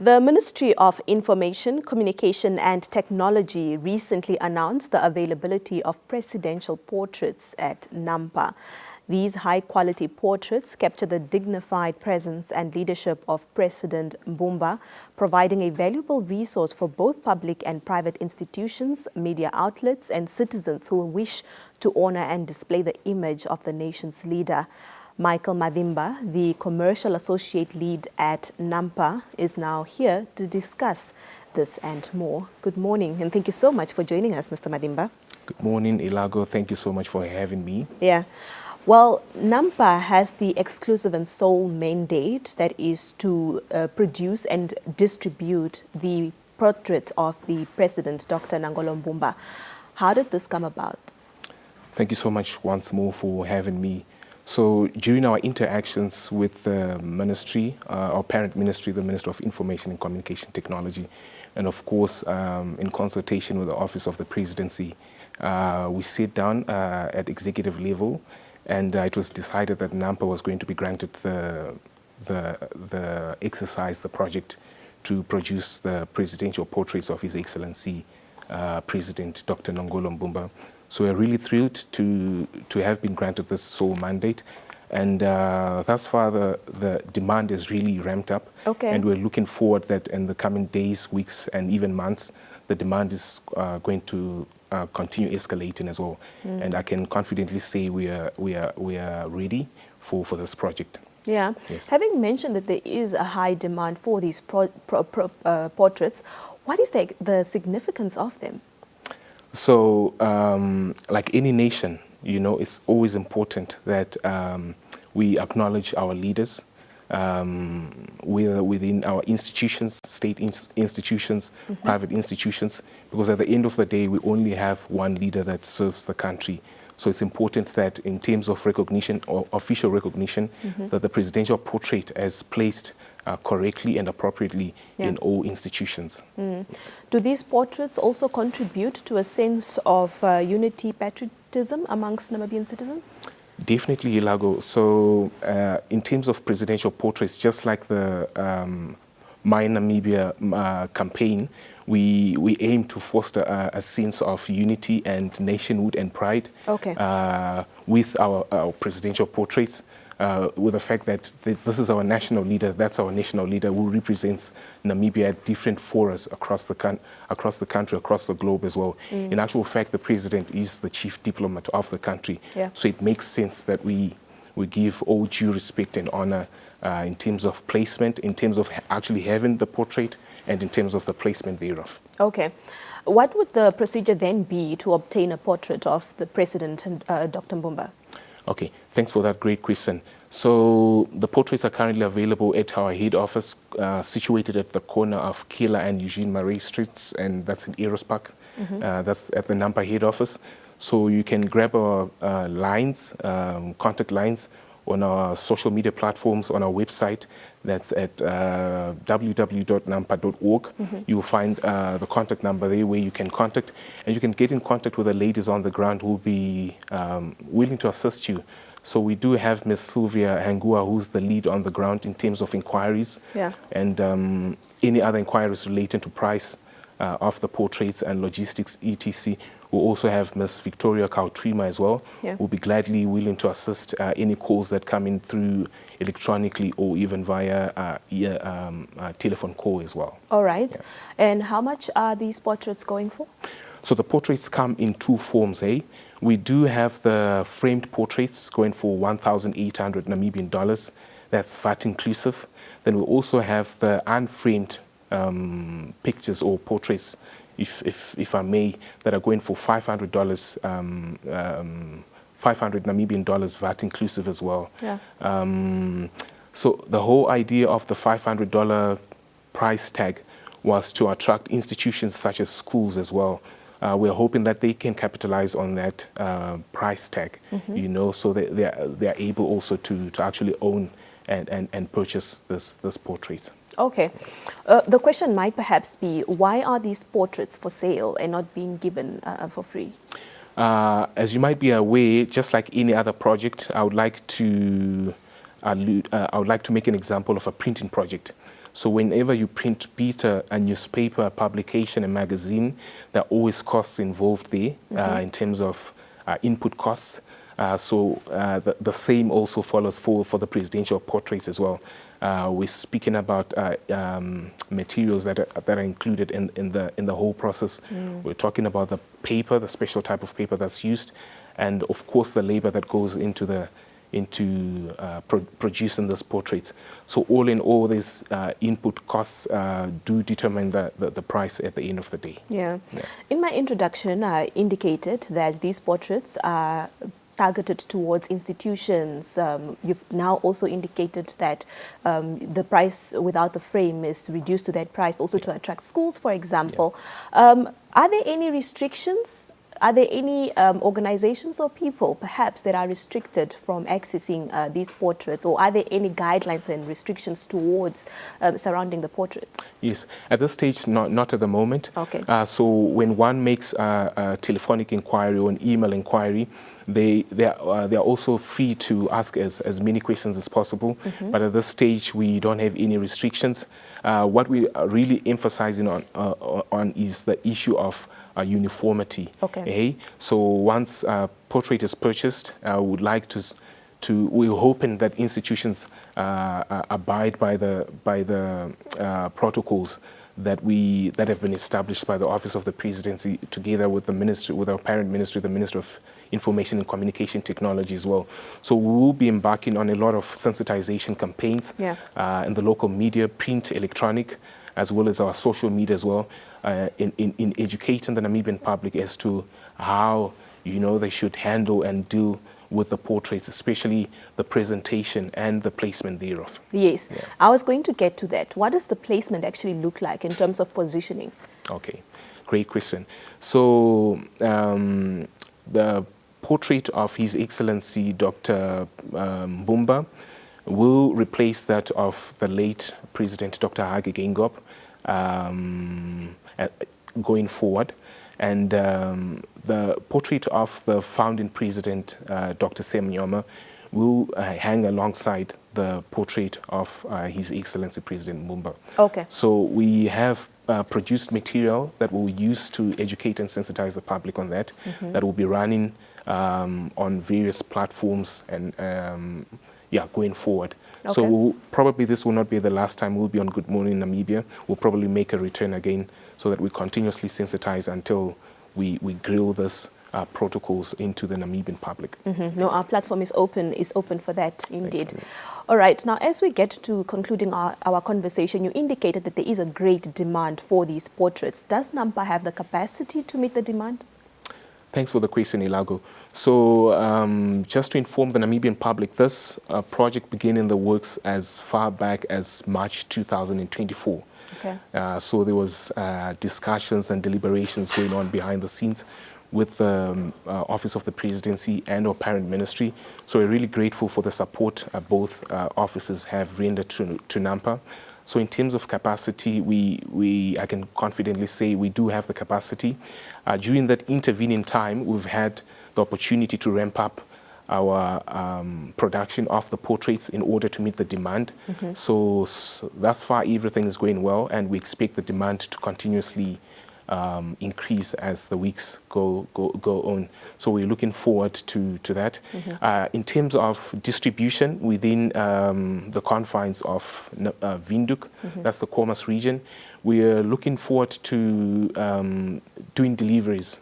The Ministry of Information, Communication and Technology recently announced the availability of presidential portraits at NAMPA. These high-quality portraits capture the dignified presence and leadership of President Mbumba, providing a valuable resource for both public and private institutions, media outlets and citizens who wish to honor and display the image of the nation's leader. Michael Madhimba, the Commercial Associate Lead at NAMPA, is now here to discuss this and more. Good morning, and thank you so much for joining us, Mr. Madhimba. Good morning, Ilago. Thank you so much for having me. Yeah. Well, NAMPA has the exclusive and sole mandate that is to produce and distribute the portrait of the President, Dr. Nangolo Mbumba. How did this come about? Thank you so much once more for having me. So during our interactions with the ministry, our parent ministry, the Ministry of Information and Communication Technology, and of course in consultation with the Office of the Presidency, we sat down at executive level, and it was decided that NAMPA was going to be granted the exercise, the project, to produce the presidential portraits of His Excellency President Dr. Nangolo Mbumba. So we're really thrilled to have been granted this sole mandate, and thus far the demand is really ramped up. Okay. And we're looking forward that in the coming days, weeks, and even months, the demand is going to continue escalating as well. And I can confidently say we are ready for this project. Yeah. Yes. Having mentioned that there is a high demand for these portraits, what is the significance of them? So, like any nation, you know, it's always important that we acknowledge our leaders, whether within our institutions, state institutions, private institutions, because at the end of the day, we only have one leader that serves the country. So it's important that in terms of recognition or official recognition, that the presidential portrait is placed correctly and appropriately in all institutions. Do these portraits also contribute to a sense of unity, patriotism amongst Namibian citizens? Definitely, Ilago. So in terms of presidential portraits, just like the My Namibia campaign, we aim to foster a sense of unity and nationhood and pride with our presidential portraits, with the fact that this is our national leader, that's our national leader who represents Namibia at different forums across the country, across the globe as well. In actual fact, the president is the chief diplomat of the country. So it makes sense that we give all due respect and honor in terms of placement, in terms of actually having the portrait, and in terms of the placement thereof. Okay. What would the procedure then be to obtain a portrait of the President, Dr. Mbumba? Okay, thanks for that great question. So the portraits are currently available at our head office, situated at the corner of Kila and Eugene Marais Streets, and that's in Eros Park. That's at the NAMPA head office. So you can grab our lines, contact lines, on our social media platforms, on our website. That's at www.nampa.org. You'll find the contact number there where you can contact, and you can get in contact with the ladies on the ground who will be willing to assist you. So we do have Ms. Sylvia Hangua, who's the lead on the ground in terms of inquiries, and any other inquiries relating to price of the portraits and logistics, etc. We'll also have Ms. Victoria Kautrima as well, who'll be gladly willing to assist any calls that come in through electronically or even via telephone call as well. All right. And how much are these portraits going for? So the portraits come in two forms. We do have the framed portraits going for 1,800 Namibian dollars. That's VAT inclusive. Then we also have the unframed pictures or portraits, if I may, that are going for $500, 500 Namibian dollars VAT inclusive as well. So the whole idea of the $500 price tag was to attract institutions such as schools as well. We're hoping that they can capitalize on that price tag, you know, so that they're able also to actually own and purchase this portrait. Okay. The question might perhaps be, why are these portraits for sale and not being given for free? As you might be aware, just like any other project, I would like to make an example of a printing project. So whenever you print a newspaper, a publication, a magazine, there are always costs involved there in terms of input costs. The same also follows for the presidential portraits as well. We're speaking about materials that are included in the whole process. We're talking about the paper, the special type of paper that's used, and of course the labor that goes into producing these portraits. So all in all, these input costs do determine the price at the end of the day. Yeah. In my introduction, I indicated that these portraits are targeted towards institutions. You've now also indicated that the price without the frame is reduced to that price, also to attract schools, for example. Are there any restrictions? Are there any organizations or people, perhaps, that are restricted from accessing these portraits? Or are there any guidelines and restrictions towards surrounding the portraits? Yes. At this stage, not at the moment. Okay. So when one makes a telephonic inquiry or an email inquiry, they are also free to ask as many questions as possible. But at this stage, we don't have any restrictions. What we are really emphasizing on is the issue of uniformity. Okay. So once a portrait is purchased, would like we're hoping that institutions abide by the protocols that have been established by the Office of the Presidency, together with the ministry, with our parent ministry, the Ministry of Information and Communication Technology as well. So we will be embarking on a lot of sensitization campaigns in the local media, print, electronic, as well as our social media as well, in educating the Namibian public as to how they should handle and deal with the portraits, especially the presentation and the placement thereof. Yes, I was going to get to that. What does the placement actually look like in terms of positioning? Okay, great question. So the portrait of His Excellency Dr. Mbumba will replace that of the late President Dr. Hage Geingob going forward. And the portrait of the founding president, Dr. Sam Nyoma, will hang alongside the portrait of His Excellency President Mbumba. Okay. So we have produced material that we'll use to educate and sensitize the public on that, that will be running on various platforms and going forward. Okay. So probably this will not be the last time we'll be on Good Morning Namibia. We'll probably make a return again so that we continuously sensitize until we grill this protocols into the Namibian public. No, our platform is open for that, indeed. All right, now as we get to concluding our conversation, you indicated that there is a great demand for these portraits. Does NAMPA have the capacity to meet the demand? Thanks for the question, Ilago. So just to inform the Namibian public, this project began in the works as far back as March 2024. Okay. So there was discussions and deliberations going on behind the scenes with the Office of the Presidency and our parent ministry. So we're really grateful for the support both offices have rendered to NAMPA. So in terms of capacity, I can confidently say we do have the capacity. During that intervening time, we've had the opportunity to ramp up our production of the portraits in order to meet the demand. So thus far, everything is going well, and we expect the demand to continuously increase as the weeks go on. So we're looking forward to that. In terms of distribution within the confines of Windhoek, that's the Khomas region, we are looking forward to doing deliveries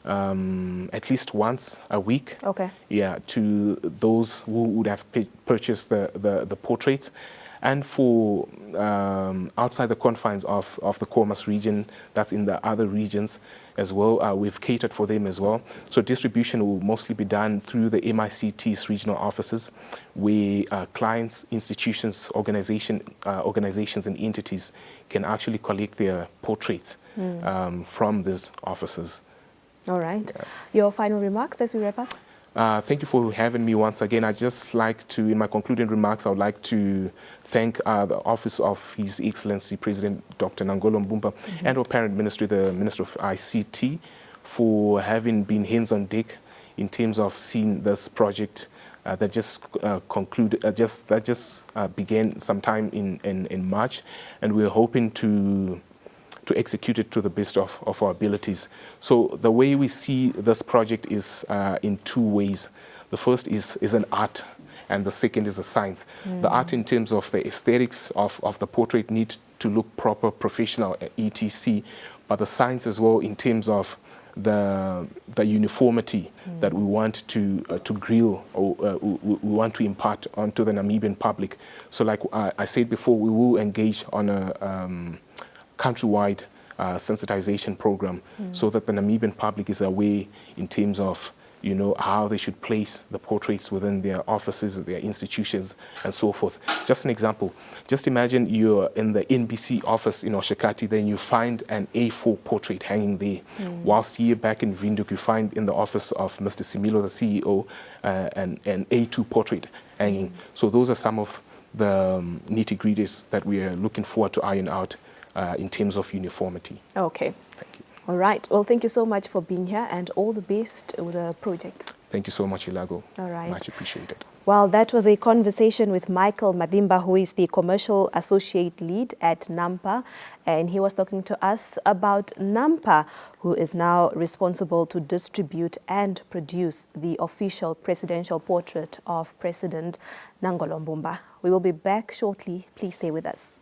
at least once a week. Okay. Yeah, to those who would have purchased the portraits. And for outside the confines of the Khomas region, that's in the other regions as well, we've catered for them as well. So distribution will mostly be done through the MICT's regional offices, where clients, institutions, organizations and entities can actually collect their portraits from these offices. All right. Your final remarks as we wrap up? Thank you for having me once again. I'd just like to, in my concluding remarks, I would like to thank the Office of His Excellency President Dr. Nangolo Mbumba and our parent ministry, the Minister of ICT, for having been hands on deck in terms of seeing this project that just concluded, that just began sometime in March, and we're hoping to execute it to the best of our abilities. So the way we see this project is in two ways. The first is an art, and the second is a science. The art in terms of the aesthetics of the portrait needs to look proper, professional, etc. But the science as well in terms of the uniformity that we want to grill, or we want to impart onto the Namibian public. So like I said before, we will engage on a countrywide sensitization program so that the Namibian public is aware in terms of how they should place the portraits within their offices, their institutions, and so forth. Just an example. Just imagine you're in the NBC office in Oshakati, then you find an A4 portrait hanging there. Whilst here back in Windhoek, you find in the office of Mr. Similo, the CEO, an A2 portrait hanging. So those are some of the nitty-gritties that we are looking forward to iron out in terms of uniformity. Okay. Thank you. All right. Well, thank you so much for being here, and all the best with the project. Thank you so much, Ilago. All right. Much appreciated. Well, that was a conversation with Michael Madhimba, who is the Commercial Associate Lead at NAMPA, and he was talking to us about NAMPA, who is now responsible to distribute and produce the official presidential portrait of President Mbumba. We will be back shortly. Please stay with us.